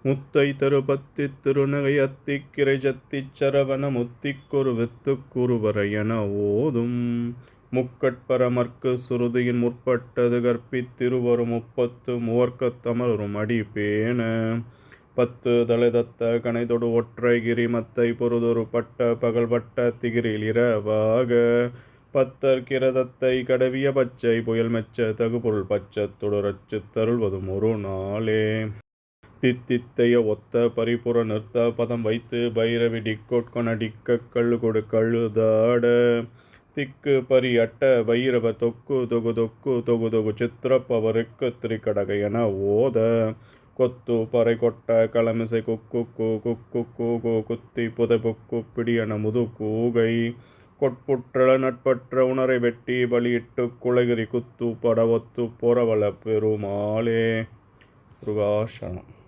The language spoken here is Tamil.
முத்தை தருபத்தி திருநகை அத்திக்கிரை சத்திச் சரவண முத்திக்கொரு வித்துக்குருவரை என ஓதும் முக்கட்பரமர்க்கு சுருதியின் முற்பட்டது கற்பித்திருவரும் முப்பத்து மூவர்க்கத் தமரும் அடிப்பேன பத்து தலைதத்த கனைதொடு ஒற்றைகிரி மத்தை பொருதொரு பட்ட பகல்பட்ட திகிரில் இரவாக பத்தர் கிரதத்தை கடவிய பச்சை புயல் மெச்ச தகுபொருள் பச்சத்தொடரச்சு தருள்வதும் ஒரு நாளே தித்தித்தைய ஒத்த பரிபுற நிறுத்த பதம் வைத்து பைரவி டிக்கொட்கொன டிக்க கள்ளு கொடு கழுதாட திக்கு பரி அட்ட பைரவர் தொக்கு தொகு தொக்கு தொகு தொகு சித்திரப்பவருக்கு திரிகடக என ஓத கொத்து பறை கொட்ட களமிசை குக்கு குக்கு குத்தி புதை புக்கு பிடியன முது கூகை கொட்புற்றள நட்பற்ற உணரை வெட்டி பலியிட்டு குலகிரி குத்து பட ஒத்து பொறவள பெருமாளே முருகாசனம்.